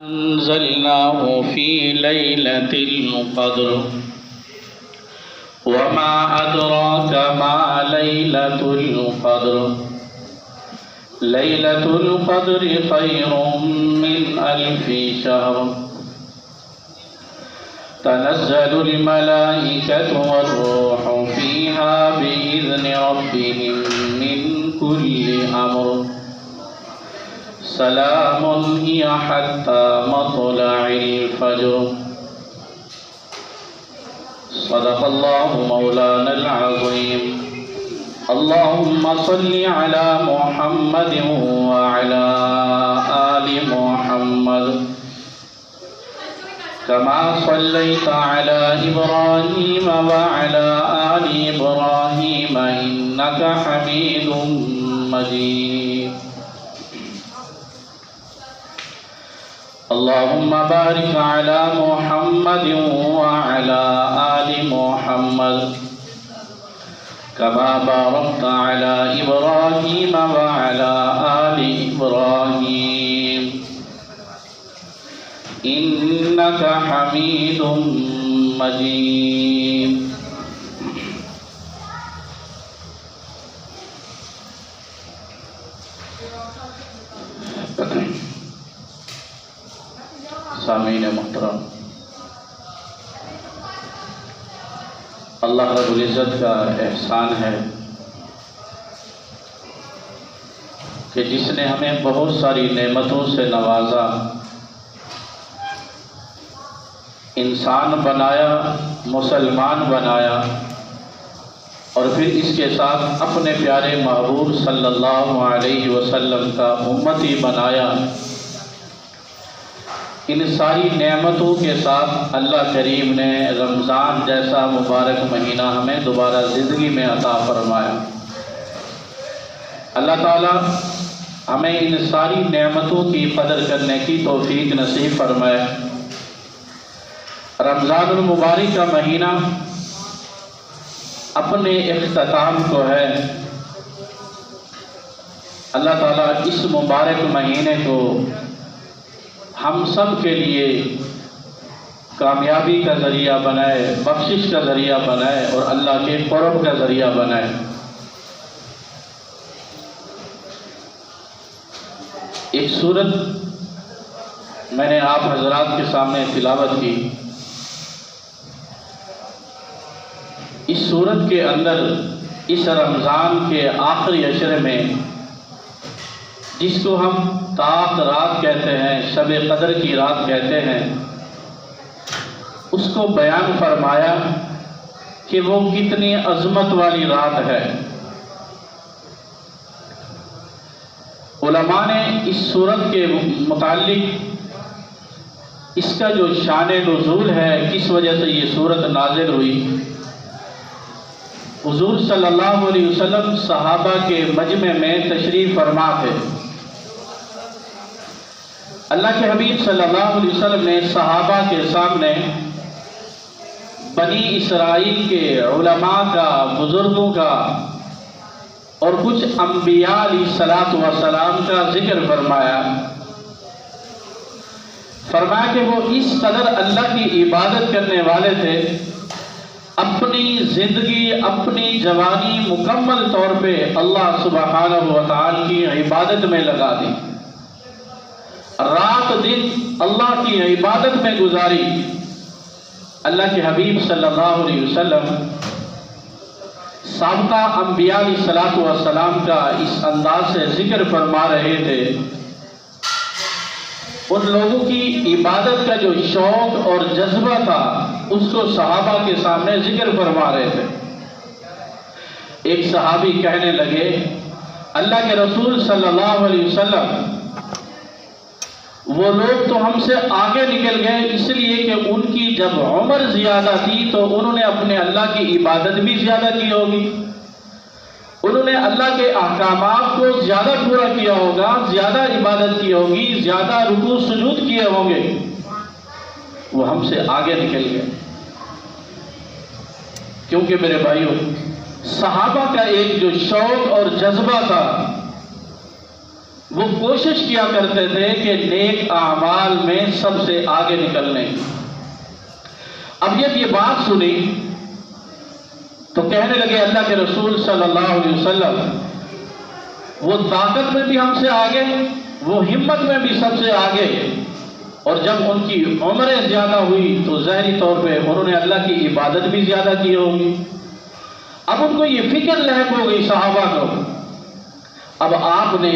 أنزلناه في ليلة القدر وما أدراك ما ليلة القدر ليلة القدر خير من 1000 شهر تنزل الملائكة والروح فيها بإذن ربهم من كل أمر سلام هي حتى مطلع الفجر صدق الله مولانا العظيم اللهم صل على محمد وعلى آل محمد كما صليت على إبراهيم وعلى آل إبراهيم إنك حميد مجيد اللهم بارك على محمد وعلى آل محمد كما باركت على إبراهيم وعلى آل إبراهيم إنك حميد مجيد سامعین محترم، اللہ رب العزت کا احسان ہے کہ جس نے ہمیں بہت ساری نعمتوں سے نوازا، انسان بنایا، مسلمان بنایا، اور پھر اس کے ساتھ اپنے پیارے محبوب صلی اللہ علیہ وسلم کا امتی بنایا۔ ان ساری نعمتوں کے ساتھ اللہ کریم نے رمضان جیسا مبارک مہینہ ہمیں دوبارہ زندگی میں عطا فرمایا۔ اللہ تعالی ہمیں ان ساری نعمتوں کی قدر کرنے کی توفیق نصیب فرمائے۔ رمضان المبارک کا مہینہ اپنے اختتام کو ہے۔ اللہ تعالیٰ اس مبارک مہینے کو ہم سب کے لیے کامیابی کا ذریعہ بنائے، بخشش کا ذریعہ بنائے اور اللہ کے قرب کا ذریعہ بنائے۔ ایک سورت میں نے آپ حضرات کے سامنے تلاوت کی۔ اس سورت کے اندر اس رمضان کے آخری عشرے میں، جس کو ہم طاق رات کہتے ہیں، شب قدر کی رات کہتے ہیں، اس کو بیان فرمایا کہ وہ کتنی عظمت والی رات ہے۔ علماء نے اس سورت کے متعلق اس کا جو شان نزول ہے، کس وجہ سے یہ سورت نازل ہوئی، حضور صلی اللہ علیہ وسلم صحابہ کے مجمع میں تشریف فرما تھے۔ اللہ کے حبیب صلی اللہ علیہ وسلم نے صحابہ کے سامنے بنی اسرائیل کے علماء کا، بزرگوں کا اور کچھ انبیاء علیہ السلام کا ذکر فرمایا۔ فرمایا کہ وہ اس قدر اللہ کی عبادت کرنے والے تھے، اپنی زندگی، اپنی جوانی مکمل طور پہ اللہ سبحانہ و تعالی کی عبادت میں لگا دی، رات دن اللہ کی عبادت میں گزاری۔ اللہ کے حبیب صلی اللہ علیہ وسلم سابقہ انبیاء علیہ السلام کا اس انداز سے ذکر فرما رہے تھے۔ ان لوگوں کی عبادت کا جو شوق اور جذبہ تھا، اس کو صحابہ کے سامنے ذکر فرما رہے تھے۔ ایک صحابی کہنے لگے، اللہ کے رسول صلی اللہ علیہ وسلم، وہ لوگ تو ہم سے آگے نکل گئے، اس لیے کہ ان کی جب عمر زیادہ تھی تو انہوں نے اپنے اللہ کی عبادت بھی زیادہ کی ہوگی، انہوں نے اللہ کے احکامات کو زیادہ پورا کیا ہوگا، زیادہ عبادت کی ہوگی، زیادہ رکوع سجود کیے ہوں گے، وہ ہم سے آگے نکل گئے۔ کیونکہ میرے بھائیوں، صحابہ کا ایک جو شوق اور جذبہ تھا، وہ کوشش کیا کرتے تھے کہ نیک اعمال میں سب سے آگے نکلنے کی۔ اب جب یہ بات سنی تو کہنے لگے اللہ کے رسول صلی اللہ علیہ وسلم وہ طاقت میں بھی ہم سے آگے، وہ ہمت میں بھی سب سے آگے، اور جب ان کی عمریں زیادہ ہوئی تو ظاہری طور پہ انہوں نے اللہ کی عبادت بھی زیادہ کی ہوگی۔ اب ان کو یہ فکر لاحق ہو گئی صحابہ کو۔ اب آپ نے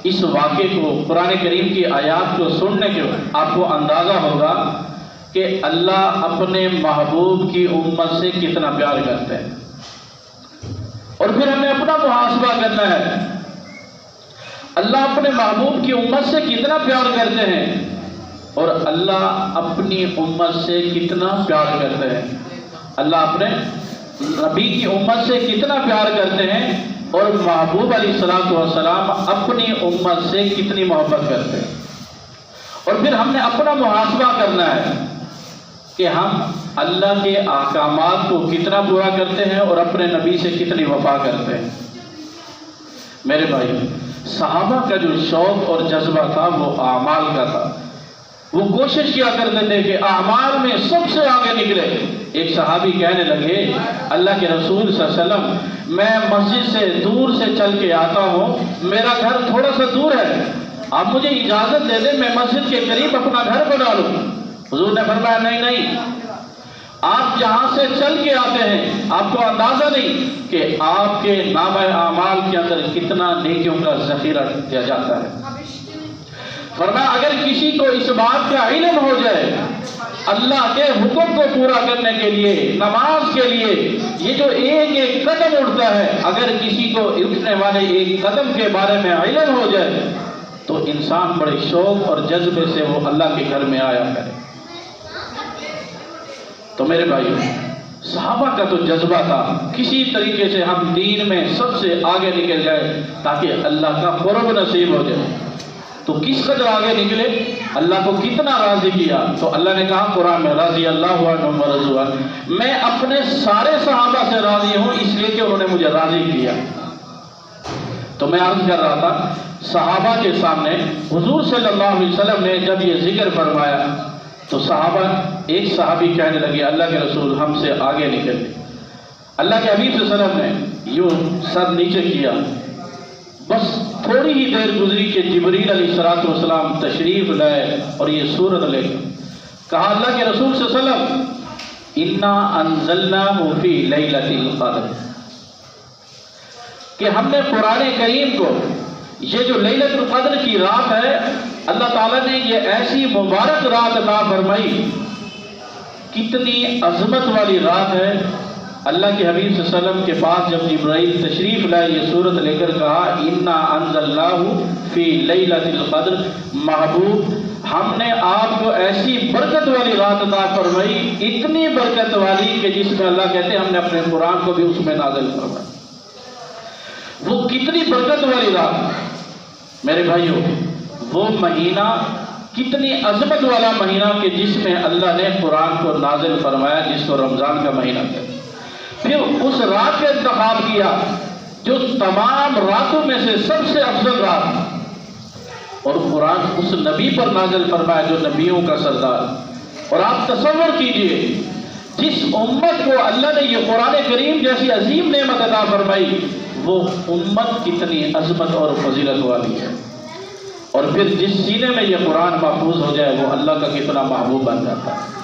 اس واقعے کو، قرآن کریم کی آیات کو سننے کے بعد آپ کو اندازہ ہوگا کہ اللہ اپنے محبوب کی امت سے کتنا پیار کرتے ہیں، اور پھر ہمیں اپنا محاسبہ کرنا ہے، اللہ اپنے محبوب کی امت سے کتنا پیار کرتے ہیں اور اللہ اپنی امت سے کتنا پیار کرتے ہیں، اللہ اپنے نبی کی امت سے کتنا پیار کرتے ہیں اور محبوب علیہ الصلوۃ والسلام اپنی امت سے کتنی محبت کرتے ہیں۔ اور پھر ہم نے اپنا محاسبہ کرنا ہے کہ ہم اللہ کے احکامات کو کتنا پورا کرتے ہیں اور اپنے نبی سے کتنی وفا کرتے ہیں۔ میرے بھائی، صحابہ کا جو شوق اور جذبہ تھا وہ اعمال کا تھا۔ وہ کوشش کیا کرتے تھے کہ اعمال میں سب سے آگے نکلے۔ ایک صحابی کہنے لگے اللہ کے رسول صلی اللہ علیہ وسلم میں مسجد سے دور سے چل کے آتا ہوں، میرا گھر تھوڑا سا دور ہے، آپ مجھے اجازت دے دیں میں مسجد کے قریب اپنا گھر بنا لوں۔ حضور نے فرمایا نہیں نہیں، آپ جہاں سے چل کے آتے ہیں آپ کو اندازہ نہیں کہ آپ کے نامہ اعمال کے اندر کتنا نیکیوں کا ذخیرہ دیا جاتا ہے۔ فرمایا اگر کسی کو اس بات کا علم ہو جائے اللہ کے حکم کو پورا کرنے کے لیے، نماز کے لیے یہ جو ایک ایک قدم اٹھتا ہے، اگر کسی کو اٹھنے والے ایک قدم کے بارے میں علم ہو جائے تو انسان بڑے شوق اور جذبے سے وہ اللہ کے گھر میں آیا کرے۔ تو میرے بھائیو، صحابہ کا تو جذبہ تھا کسی طریقے سے ہم دین میں سب سے آگے نکل جائے تاکہ اللہ کا قرب نصیب ہو جائے۔ تو کس قدر آگے نکلے، اللہ کو کتنا راضی کیا، تو اللہ نے کہا قرآن میں رضی اللہ عنہم ورضوا عنہ، میں اپنے سارے صحابہ سے راضی ہوں اس لیے کہ انہوں نے مجھے راضی کیا۔ تو میں عرض کر رہا تھا صحابہ کے سامنے حضور صلی اللہ علیہ وسلم نے جب یہ ذکر فرمایا تو صحابہ، ایک صحابی کہنے لگے اللہ کے رسول ہم سے آگے نکل گئے۔ اللہ کے حبیب صلی اللہ علیہ وسلم نے یوں سر نیچے کیا، بس تھوڑی ہی دیر گزری کہ جبریل علیہ الصلوۃ والسلام تشریف لائے اور یہ سورت لے کر کہا اللہ کے رسول صلی اللہ علیہ وسلم انا انزلناہ فی لیلۃ القدر، کہ ہم نے قرآن کریم کو یہ جو لیلۃ القدر کی رات ہے اللہ تعالیٰ نے یہ ایسی مبارک رات عطا فرمائی، کتنی عظمت والی رات ہے۔ اللہ کے حبیب صلی اللہ علیہ وسلم کے پاس جب جبرائیل تشریف لائے یہ سورت لے کر کہا انا انزلناہ فی لیلۃ القدر، محبوب ہم نے آپ کو ایسی برکت والی رات عطا فرمائی، اتنی برکت والی کہ جس میں اللہ کہتے ہیں ہم نے اپنے قرآن کو بھی اس میں نازل فرمایا۔ وہ کتنی برکت والی رات میرے بھائیوں، وہ مہینہ کتنی عظمت والا مہینہ کہ جس میں اللہ نے قرآن کو نازل فرمایا، جس کو رمضان کا مہینہ کہتے ہیں۔ پھر اس رات کا انتخاب کیا جو تمام راتوں میں سے سب سے افضل رات، اور قرآن اس نبی پر نازل فرمایا جو نبیوں کا سردار۔ اور آپ تصور کیجئے جس امت کو اللہ نے یہ قرآن کریم جیسی عظیم نعمت عطا فرمائی، وہ امت کتنی عظمت اور فضیلت والی ہے، اور پھر جس سینے میں یہ قرآن محفوظ ہو جائے وہ اللہ کا کتنا محبوب بن جاتا ہے۔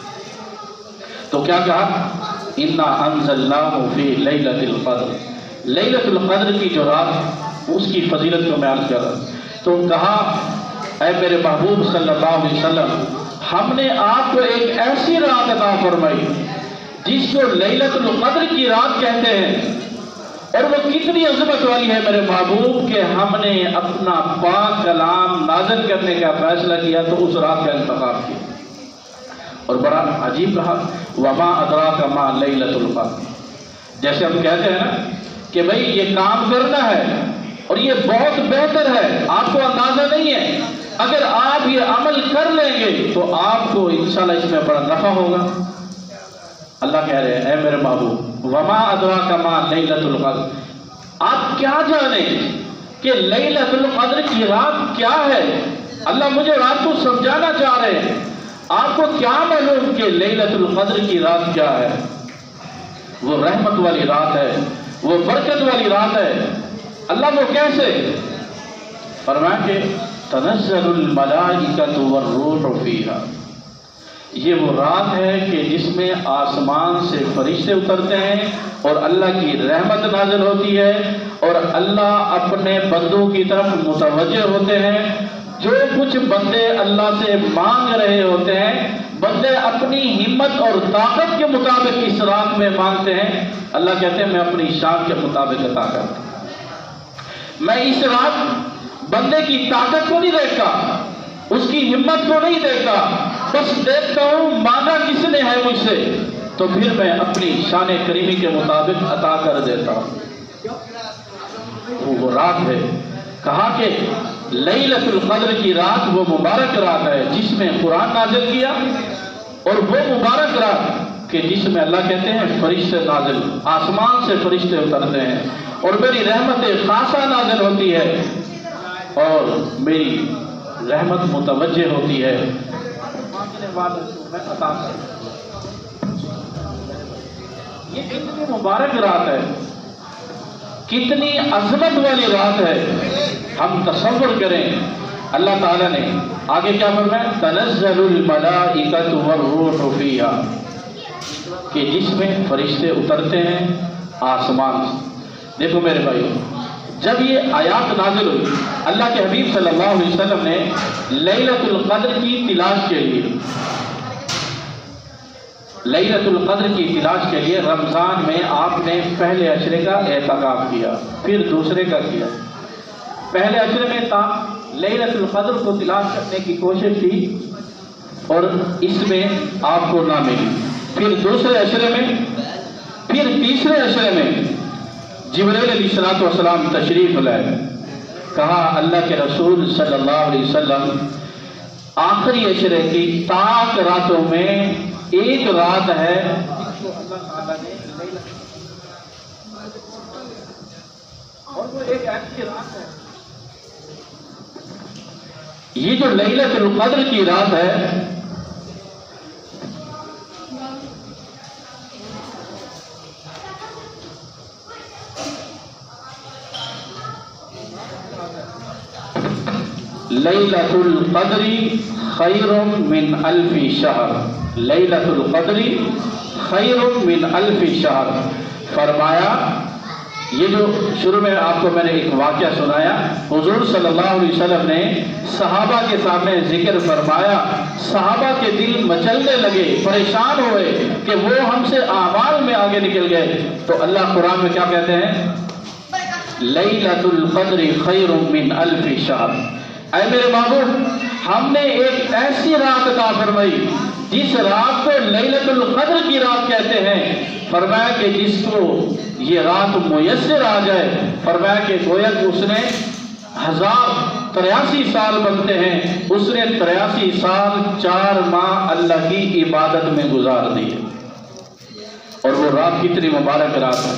تو کیا کہا انا انزلناہ فی لیلۃ القدر، لیلۃ القدر کی جو رات اس کی فضیلت کو میں عرض کر رہا ہوں۔ تو کہا اے میرے محبوب صلی اللہ علیہ وسلم ہم نے آپ کو ایک ایسی رات عطا فرمائی جس کو لیلۃ القدر کی رات کہتے ہیں، اور وہ کتنی عظمت والی ہے میرے محبوب کہ ہم نے اپنا پاک کلام نازل کرنے کا فیصلہ کیا تو اس رات کا انتخاب کیا۔ اور بڑا عجیب کہا وما ادراک ما لیلۃ القدر، جیسے ہم کہتے ہیں نا کہ بھئی یہ کام کرنا ہے اور یہ بہت بہتر ہے، آپ کو اندازہ نہیں ہے، اگر آپ یہ عمل کر لیں گے تو آپ کو انشاءاللہ اس میں بڑا نفع ہوگا۔ اللہ کہہ رہے ہیں اے میرے محبوب وما ادراک ما لیلۃ القدر، آپ کیا جانیں کہ لیلۃ القدر کی رات کیا ہے؟ اللہ مجھے رات کو سمجھانا چاہ رہے ہیں، آپ کو کیا معلوم کہ لیلۃ القدر کی رات کیا ہے؟ وہ رحمت والی رات ہے، وہ برکت والی رات ہے۔ اللہ وہ کیسے؟ فرمایا کہ تنزل الملائکۃ والروح فیہا، یہ وہ رات ہے کہ جس میں آسمان سے فرشتے اترتے ہیں اور اللہ کی رحمت نازل ہوتی ہے، اور اللہ اپنے بندوں کی طرف متوجہ ہوتے ہیں۔ جو کچھ بندے اللہ سے مانگ رہے ہوتے ہیں، بندے اپنی ہمت اور طاقت کے مطابق اس رات میں مانگتے ہیں، اللہ کہتے ہیں میں اپنی شان کے مطابق عطا کرتا ہوں۔ میں اس رات بندے کی طاقت کو نہیں دیکھتا، اس کی ہمت کو نہیں دیکھتا، بس دیکھتا ہوں مانگا کس نے ہے مجھ سے، تو پھر میں اپنی شان کریمی کے مطابق عطا کر دیتا ہوں۔ وہ رات ہے، کہا کہ لیلۃ القدر کی رات وہ مبارک رات ہے جس میں قرآن نازل کیا، اور وہ مبارک رات کہ جس میں اللہ کہتے ہیں فرشتے نازل، آسمان سے فرشتے اترتے ہیں، اور میری رحمت خاصہ نازل ہوتی ہے، اور میری رحمت متوجہ ہوتی ہے۔ یہ کتنی مبارک رات ہے، کتنی عظمت والی رات ہے، ہم تصور کریں۔ اللہ تعالیٰ نے آگے کیا فرمایا؟ تنزل الملائکۃ والروح فیہا، کہ جس میں فرشتے اترتے ہیں آسمان سے۔ دیکھو میرے بھائیو، جب یہ آیات نازل ہوئی، اللہ کے حبیب صلی اللہ علیہ وسلم نے لیلۃ القدر کی تلاش کے لیے، لیلۃ القدر کی تلاش کے لیے رمضان میں آپ نے پہلے عشرے کا اعتکاف کیا، پھر دوسرے کا کیا۔ پہلے عشرے میں لیلۃ القدر کو تلاش کرنے کی کوشش کی اور اس میں آپ کو نہ ملی، پھر دوسرے عشرے میں، پھر تیسرے عشرے میں جبرائیل علیہ السلام تشریف لائے۔ کہا اللہ کے رسول صلی اللہ علیہ وسلم آخری عشرے کی تاک راتوں میں ایک رات ہے جس کو اللہ تعالیٰ نے اور وہ ایک ایسی رات ہے، یہ جو لیلۃ القدر کی رات ہے، لیلۃ القدر خیر من الف شہر، لیلۃ القدر خیر من الف شہر۔ فرمایا، یہ جو شروع میں آپ کو میں نے ایک واقعہ سنایا، حضور صلی اللہ علیہ وسلم نے صحابہ کے سامنے ذکر فرمایا، صحابہ کے دل مچلنے لگے، پریشان ہوئے کہ وہ ہم سے اعمال میں آگے نکل گئے۔ تو اللہ قرآن میں کیا کہتے ہیں؟ لیلۃ القدر خیر من الف شہر۔ اے میرے محبوب، ہم نے ایک ایسی رات عطا فرمائی جس رات کو لیلۃ القدر کی رات کہتے ہیں۔ فرمایا کہ جس کو یہ رات میسر آ جائے، فرمایا کہ گویا کہ اس نے 1083 سال بنتے ہیں، اس نے 83 سال 4 ماہ اللہ کی عبادت میں گزار دیے۔ اور وہ رات کتنی مبارک رات ہے،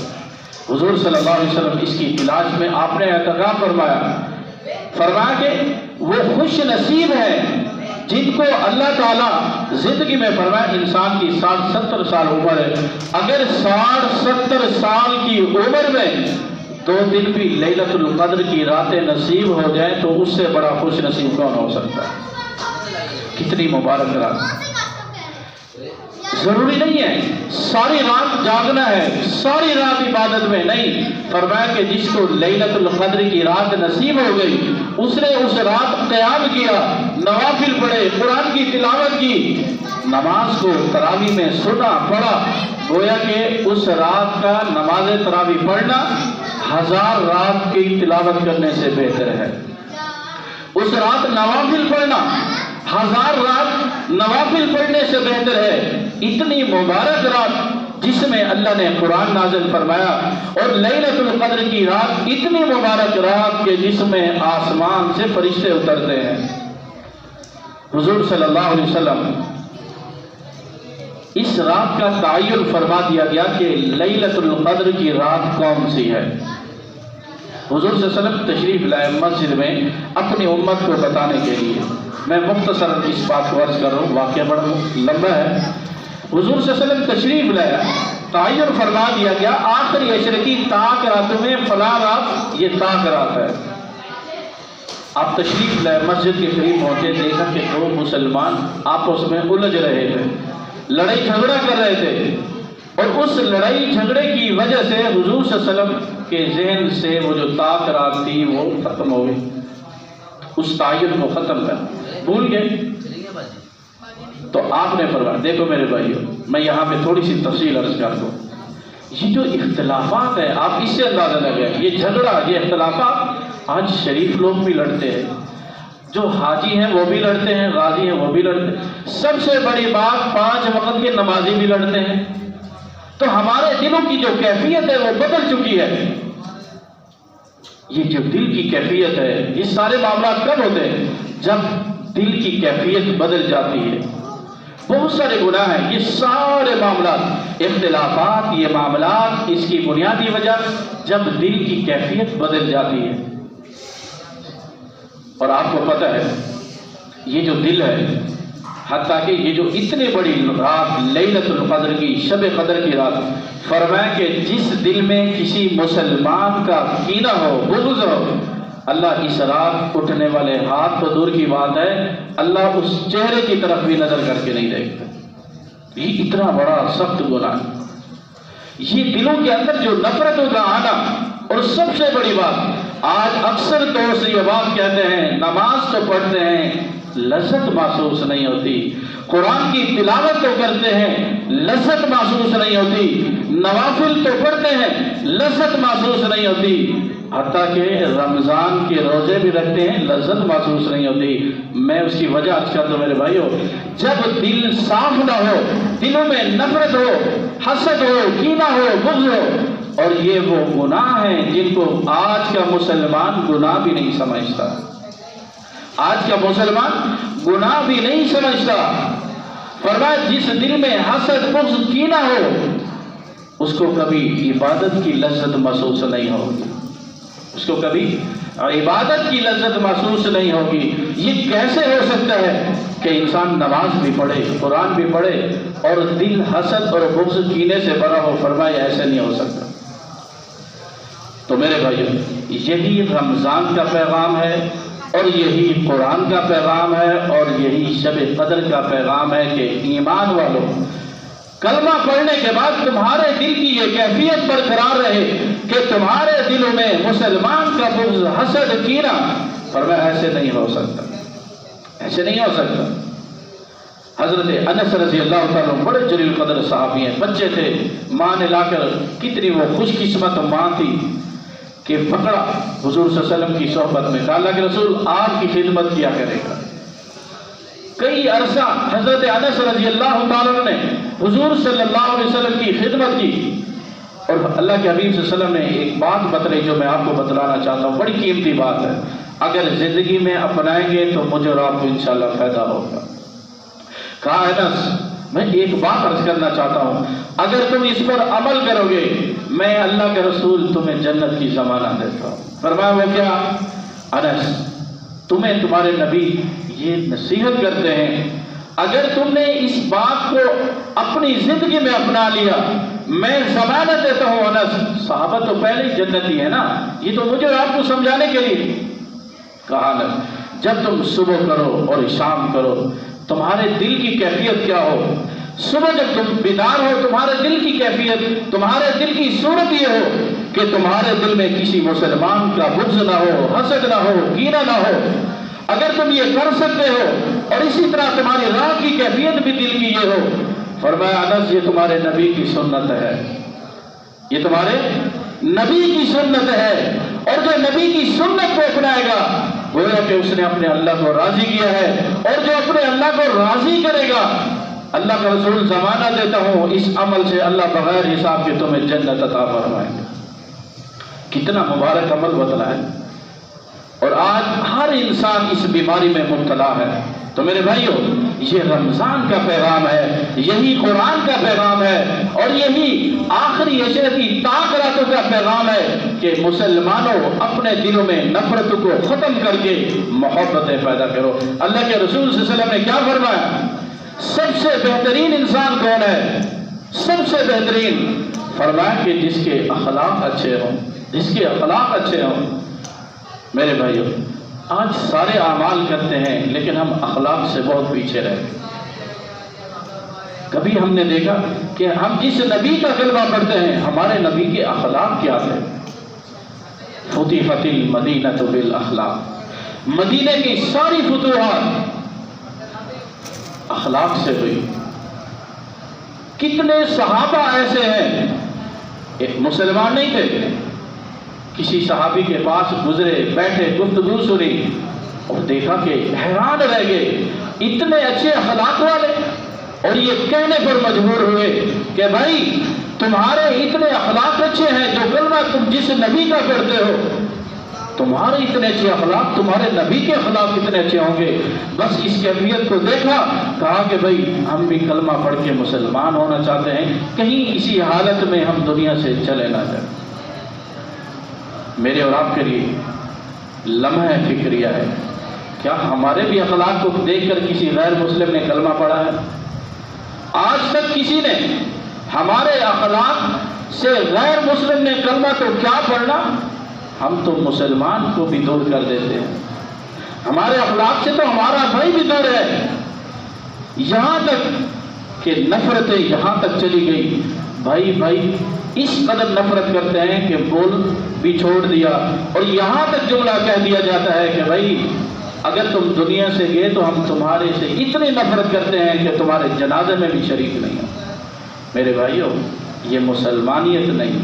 حضور صلی اللہ علیہ وسلم اس کی تلاش میں آپ نے اعتکاف فرمایا۔ فرمایا کہ وہ خوش نصیب ہے جن کو اللہ تعالیٰ زندگی میں، فرمایا انسان کی 60-70 سال عمر ہے، اگر 60-70 سال کی عمر میں 2 دن بھی لیلۃ القدر کی راتیں نصیب ہو جائیں تو اس سے بڑا خوش نصیب کون ہو سکتا ہے؟ کتنی مبارک رات۔ ضروری نہیں ہے ساری رات جاگنا ہے، ساری رات عبادت میں نہیں۔ فرمایا کہ جس کو لیلۃ القدر کی رات نصیب ہو گئی، اس نے اس رات قیام کیا، نوافل پڑھے، قرآن کی تلاوت کی، نماز کو تراویح میں سنا پڑھا، گویا کہ اس رات کا نماز تراویح پڑھنا 1000 رات کی تلاوت کرنے سے بہتر ہے۔ اس رات نوافل پڑھنا 1000 رات نوافل پڑھنے سے بہتر ہے۔ اتنی مبارک رات جس میں اللہ نے قرآن نازل فرمایا، اور لیلۃ القدر کی رات اتنی مبارک رات کہ جس میں آسمان سے فرشتے اترتے ہیں۔ حضور صلی اللہ علیہ وسلم اس رات کا تعین فرما دیا گیا کہ لیلۃ القدر کی رات کون سی ہے۔ حضور صلی اللہ علیہ وسلم تشریف لائے مسجد میں اپنی امت کو بتانے کے لیے. میں مختصر اس بات کو عرض کر رہا ہوں، واقعہ بڑا لمبا ہے. حضور صلی اللہ علیہ وسلم تشریف لایا، تعین فرما دیا گیا آخری عشر کی طاق راتوں میں فلاں رات یہ طاق رات ہے. آپ تشریف لائے، مسجد کے قریب پہنچے، دیکھا کہ دو مسلمان آپس میں الجھ رہے تھے، لڑائی جھگڑا کر رہے تھے، اور اس لڑائی جھگڑے کی وجہ سے حضور صلی اللہ علیہ وسلم کے ذہن سے وہ جو طاق رات تھی وہ ختم ہو گئی. اس تعین کو ختم کر بھول گئے. تو آپ نے فرمایا، دیکھو میرے بھائیو، میں یہاں پہ تھوڑی سی تفصیل عرض کر دوں. یہ جو اختلافات ہیں، آپ اس سے اندازہ لگے، یہ جھگڑا، یہ اختلافات آج شریف لوگ بھی لڑتے ہیں، جو حاجی ہیں وہ بھی لڑتے ہیں، غازی ہیں وہ بھی لڑتے ہیں. سب سے بڑی بات 5 وقت کے نمازی بھی لڑتے ہیں. تو ہمارے دلوں کی جو کیفیت ہے وہ بدل چکی ہے. یہ جو دل کی کیفیت ہے، یہ سارے معاملات کب ہوتے ہیں؟ جب دل کی کیفیت بدل جاتی ہے. بہت سارے گناہ ہیں، یہ سارے معاملات، اختلافات، یہ معاملات، اس کی بنیادی وجہ جب دل کی کیفیت بدل جاتی ہے. اور آپ کو پتہ ہے یہ جو دل ہے، حتیٰ کہ یہ جو اتنی بڑی رات لیلۃ القدر کی، شب قدر کی رات، فرمایا کہ جس دل میں کسی مسلمان کا کینہ ہو، بغض ہو، اللہ اس رات اٹھنے والے ہاتھ تو دور کی بات ہے، اللہ اس چہرے کی طرف بھی نظر کر کے نہیں دیکھتا. یہ اتنا بڑا سخت گناہ ہے. یہ دلوں کے اندر جو نفرتوں کا آنا. اور سب سے بڑی بات، آج اکثر طور سے یہ بات کہتے ہیں، نماز تو پڑھتے ہیں لذت محسوس نہیں ہوتی، قرآن کی تلاوت تو کرتے ہیں لذت محسوس نہیں ہوتی، نوافل تو پڑھتے ہیں لذت محسوس نہیں ہوتی، حتیٰ کہ رمضان کے روزے بھی رکھتے ہیں لذت محسوس نہیں ہوتی. میں اس کی وجہ عرض کرتا ہوں میرے بھائیو، جب دل صاف نہ ہو، دلوں میں نفرت ہو، حسد ہو، کینہ ہو، بغض ہو، اور یہ وہ گناہ ہیں جن کو آج کا مسلمان گناہ بھی نہیں سمجھتا. آج کا مسلمان گناہ بھی نہیں سمجھتا. فرمایا جس دل میں حسد، بغض، کینہ ہو، اس کو کبھی عبادت کی لذت محسوس نہیں ہوگی، اس کو کبھی عبادت کی لذت محسوس نہیں ہوگی. یہ کیسے ہو سکتا ہے کہ انسان نماز بھی پڑھے، قرآن بھی پڑھے، اور دل حسد اور بغض، کینے سے بھرا ہو؟ فرمایا ایسے نہیں ہو سکتا. تو میرے بھائیو، یہی رمضان کا پیغام ہے، اور یہی قرآن کا پیغام ہے، اور یہی شب قدر کا پیغام ہے کہ ایمان والوں، کلمہ پڑھنے کے بعد تمہارے دل کی یہ کیفیت برقرار رہے کہ تمہارے دلوں میں مسلمان کا بغض، حسد، کینہ. فرمایا ایسے نہیں ہو سکتا، ایسے نہیں ہو سکتا. حضرت انس رضی اللہ تعالیٰ بڑے جلیل قدر صحابی ہیں، بچے تھے، ماں نے لا کر، کتنی وہ خوش قسمت ماں تھی کہ پکڑا حضور صلی اللہ علیہ وسلم کی صحبت میں. کہا اللہ کے رسول آپ کی خدمت کیا کرے گا. کئی عرصہ حضرت انس رضی اللہ تعالیٰ نے حضور صلی اللہ علیہ وسلم کی خدمت کی. اور اللہ کے حبیب صلی اللہ علیہ وسلم نے ایک بات بتلائی جو میں آپ کو بتلانا چاہتا ہوں، بڑی قیمتی بات ہے. اگر زندگی میں اپنائیں گے تو مجھے اور آپ کو انشاءاللہ فائدہ ہوگا. کہا انس میں ایک بات عرض کرنا چاہتا ہوں، اگر تم اس پر عمل کرو گے میں اللہ کے رسول تمہیں جنت کی ضمانت دیتا ہوں. فرمایا وہ کیا؟ انس تمہیں تمہارے نبی یہ نصیحت کرتے ہیں، اگر تم نے اس بات کو اپنی زندگی میں اپنا لیا میں ضمانت دیتا ہوں. انس صحابہ تو پہلے ہی جنتی ہے نا، یہ تو مجھے اور آپ کو سمجھانے کے لیے. کہا انس جب تم صبح کرو اور شام کرو تمہارے دل کی کیفیت کیا ہو؟ صبح جب تم بیدار ہو تمہارے دل کی کیفیت، تمہارے دل کی صورت یہ ہو کہ تمہارے دل میں کسی مسلمان کا بغض نہ ہو، حسد نہ ہو، کینہ نہ ہو. اگر تم یہ کر سکتے ہو اور اسی طرح تمہاری رات کی کیفیت بھی دل کی یہ ہو، فرمایا انس یہ تمہارے نبی کی سنت ہے، یہ تمہارے نبی کی سنت ہے. اور جو نبی کی سنت کو اپنائے گا گویا کہ اس نے اپنے اللہ کو راضی کیا ہے، اور جو اپنے اللہ کو راضی کرے گا اللہ کا رسول ضمانت دیتا ہوں اس عمل سے اللہ بغیر حساب کے تمہیں جنت عطا فرمائیں گے. کتنا مبارک عمل بتلا ہے. اور آج ہر انسان اس بیماری میں مبتلا ہے. تو میرے بھائیو یہ رمضان کا پیغام ہے، یہی قرآن کا پیغام ہے، اور یہی آخری اشرفی تاخراتوں کا پیغام ہے کہ مسلمانوں اپنے دلوں میں نفرت کو ختم کر کے محبتیں پیدا کرو۔ اللہ کے رسول صلی اللہ علیہ وسلم نے کیا فرمایا؟ سب سے بہترین انسان کون ہے؟ سب سے بہترین فرمایا کہ جس کے اخلاق اچھے ہوں، جس کے اخلاق اچھے ہوں۔ میرے بھائیو، آج سارے اعمال کرتے ہیں لیکن ہم اخلاق سے بہت پیچھے رہے۔ کبھی ہم نے دیکھا کہ ہم جس نبی کا کلمہ پڑھتے ہیں ہمارے نبی کے اخلاق کیا تھے؟ فتحت المدینہ بالاخلاق، مدینے کی ساری فتوحات اخلاق سے ہوئی۔ کتنے صحابہ ایسے ہیں، ایک مسلمان نہیں تھے، کسی صحابی کے پاس گزرے، بیٹھے، گفتگو سنی اور دیکھا کہ حیران رہ گئے، اتنے اچھے اخلاق والے، اور یہ کہنے پر مجبور ہوئے کہ بھائی تمہارے اتنے اخلاق اچھے ہیں، جو کلمہ تم جس نبی کا پڑھتے ہو، تمہارے اتنے اچھے اخلاق، تمہارے نبی کے اخلاق کتنے اچھے ہوں گے۔ بس اس کیفیت کو دیکھا، کہا کہ بھائی ہم بھی کلمہ پڑھ کے مسلمان ہونا چاہتے ہیں، کہیں اسی حالت میں ہم دنیا سے چلے نہ جائیں۔ میرے اور آپ کے لیے لمحہ فکریہ ہے، کیا ہمارے بھی اخلاق کو دیکھ کر کسی غیر مسلم نے کلمہ پڑھا ہے؟ آج تک کسی نے ہمارے اخلاق سے غیر مسلم نے کلمہ تو کیا پڑھنا، ہم تو مسلمان کو بھی دور کر دیتے ہیں، ہمارے اخلاق سے تو ہمارا بھائی بھی دور ہے، یہاں تک کہ نفرتیں یہاں تک چلی گئی، بھائی اس قدر نفرت کرتے ہیں کہ بول بھی چھوڑ دیا، اور یہاں تک جملہ کہہ دیا جاتا ہے کہ بھائی اگر تم دنیا سے گئے تو ہم تمہارے سے اتنی نفرت کرتے ہیں کہ تمہارے جنازے میں بھی شریک نہیں ہو۔ میرے بھائیوں، یہ مسلمانیت نہیں۔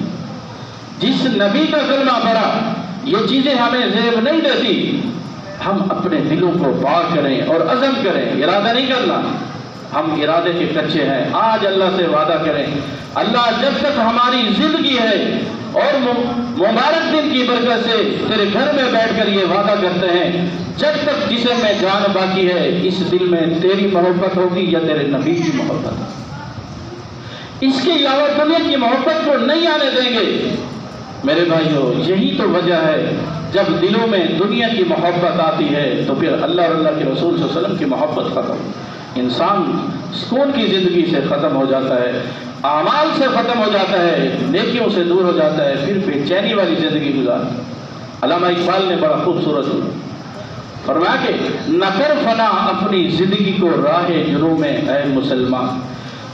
جس نبی کا کلمہ پڑھا، یہ چیزیں ہمیں زیب نہیں دیتی۔ ہم اپنے دلوں کو پاک کریں اور عزم کریں، ارادہ نہیں کرنا، ہم ارادے کے کچے ہیں۔ آج اللہ سے وعدہ کریں، اللہ جب تک ہماری زندگی ہے، اور مبارک دن کی برکت سے تیرے گھر میں بیٹھ کر یہ وعدہ کرتے ہیں، جب تک جسم میں جان باقی ہے اس دل میں تیری محبت ہوگی یا تیرے نبی کی محبت، اس کے علاوہ دنیا کی محبت کو نہیں آنے دیں گے۔ میرے بھائیوں، یہی تو وجہ ہے، جب دلوں میں دنیا کی محبت آتی ہے تو پھر اللہ اور اللہ کے رسول صلی اللہ علیہ وسلم کی محبت ختم، انسان سکون کی زندگی سے ختم ہو جاتا ہے، اعمال سے ختم ہو جاتا ہے، نیکیوں سے دور ہو جاتا ہے، پھر بے چینی والی زندگی گزارتا۔ علامہ اقبال نے بڑا خوبصورت فرمایا کہ نہ کر فنا اپنی زندگی کو راہ جنوں میں اے مسلمان،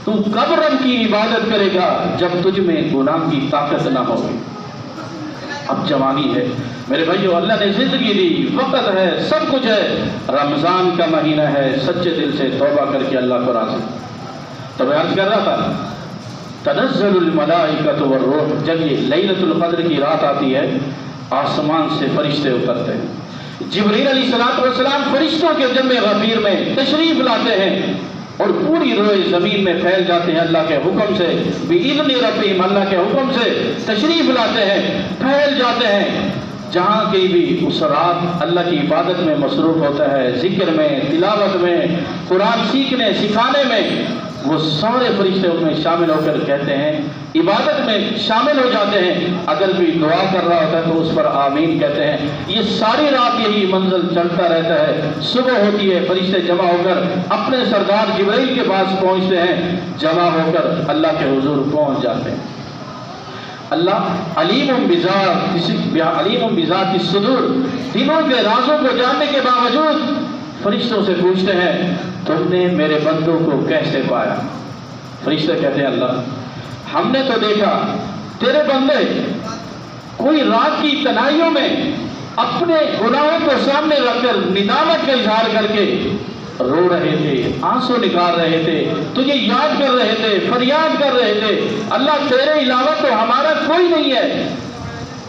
تو کب رب کی عبادت کرے گا جب تجھ میں گناہ کی طاقت نہ ہوگی۔ اب جوانی ہے میرے بھائیو، اللہ نے زندگی دی، وقت ہے، سب کچھ ہے، رمضان کا مہینہ ہے، سچے دل سے توبہ کر کے اللہ کو راضی۔ تو میں عرض کر رہا تھا، تنزل الملائکۃ والروح، جب یہ لیلۃ القدر کی رات آتی ہے، آسمان سے فرشتے اترتے ہیں، جبریل علیہ السلام فرشتوں کے جمع غفیر میں تشریف لاتے ہیں اور پوری روئے زمین میں پھیل جاتے ہیں، اللہ کے حکم سے، بِإِذْنِ رَبِّهِمْ، اللہ کے حکم سے تشریف لاتے ہیں، پھیل جاتے ہیں۔ جہاں کہیں بھی اس رات اللہ کی عبادت میں مصروف ہوتا ہے، ذکر میں، تلاوت میں، قرآن سیکھنے سکھانے میں، وہ سارے فرشتے اس میں شامل ہو کر کہتے ہیں، عبادت میں شامل ہو جاتے ہیں۔ اگر کوئی دعا کر رہا ہوتا ہے تو اس پر آمین کہتے ہیں۔ یہ ساری رات یہی منزل چلتا رہتا ہے، صبح ہوتی ہے، فرشتے جمع ہو کر اپنے سردار جبرائیل کے پاس پہنچتے ہیں، جمع ہو کر اللہ کے حضور پہنچ جاتے ہیں۔ اللہ علیم بذات الصدور، دلوں کے رازوں کو جاننے کے باوجود فرشتوں سے پوچھتے ہیں، تم نے میرے بندوں کو کیسے پایا؟ فرشتے کہتے ہیں، اللہ ہم نے تو دیکھا تیرے بندے کوئی رات کی تنہائیوں میں اپنے گناہوں کو سامنے رکھ کر ندامت کا اظہار کر کے رو رہے تھے، آنسو نکال رہے تھے، تجھے یاد کر رہے تھے، فریاد کر رہے تھے، اللہ تیرے علاوہ تو ہمارا کوئی نہیں ہے،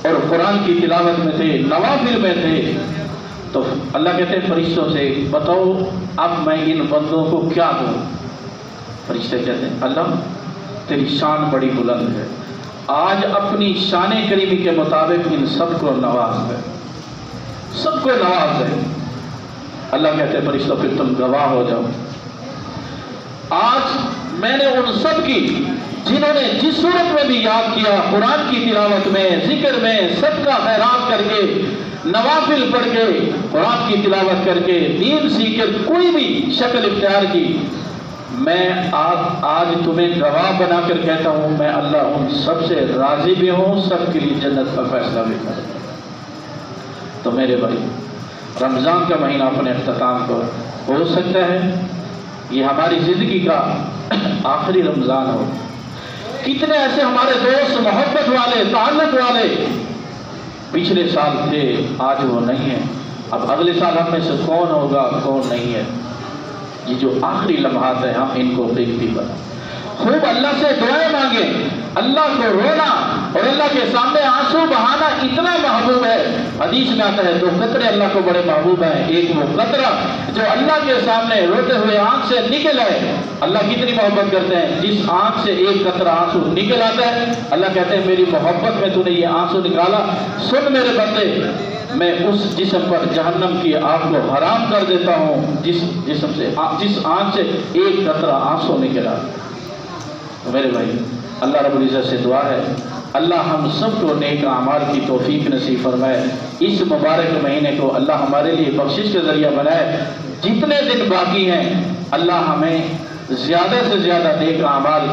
اور قرآن کی تلاوت میں تھے، نوافل میں تھے۔ تو اللہ کہتے ہیں فرشتوں سے، بتاؤ اب میں ان بندوں کو کیا دوں؟ فرشتے کہتے ہیں، اللہ تیری شان بڑی بلند ہے، آج اپنی شان کریمی کے مطابق ان سب کو نواز ہے، سب کو نواز ہے۔ اللہ کہتے ہیں فرشتوں پھر تم گواہ ہو جاؤ، آج میں نے ان سب کی جنہوں نے جس صورت میں بھی یاد کیا، قرآن کی تلاوت میں، ذکر میں، صدقہ خیرات کر کے، نوافل پڑھ کے، قرآن کی تلاوت کر کے، دین سیکھ کر کوئی بھی شکل اختیار کی، میں آج تمہیں گواہ بنا کر کہتا ہوں، میں اللہ ان سب سے راضی بھی ہوں، سب کے لیے جنت کا فیصلہ بھی کروں۔ تو میرے بھائی، رمضان کا مہینہ اپنے اختتام کو ہو سکتا ہے یہ ہماری زندگی کا آخری رمضان ہو۔ کتنے ایسے ہمارے دوست، محبت والے، تعلق والے پچھلے سال تھے، آج وہ نہیں ہیں۔ اب اگلے سال ہم میں سے کون ہوگا، کون نہیں ہے؟ یہ جو آخری لمحات ہیں، ہم ان کو دیکھتی بنا خوب اللہ سے دعائیں مانگیں۔ اللہ کو رونا اور اللہ کے سامنے آنسو بہانا اتنا محبوب ہے۔ حدیث میں آتا ہے 2 قطرے اللہ کو بڑے محبوب ہیں۔ ایک وہ قطرہ جو اللہ کے سامنے روتے ہوئے آنکھ سے نکل آئے، اللہ کتنی محبت کرتے ہیں، جس آنکھ سے ایک قطرہ آنسو نکل آتا ہے، اللہ کہتے ہیں میری محبت میں تو نے یہ آنسو نکالا، سن میرے بندے، میں اس جسم پر جہنم کی آگ کو حرام کر دیتا ہوں جس آنکھ سے ایک قطرہ آنسو نکلا۔ میرے بھائی، اللہ رب العزت سے دعا ہے اللہ ہم سب کو نیک اعمال کی توفیق نصیب فرمائے۔ اس مبارک مہینے کو اللہ ہمارے لیے بخشش کا ذریعہ بنائے۔ جتنے دن باقی ہیں اللہ ہمیں زیادہ سے زیادہ نیک اعمال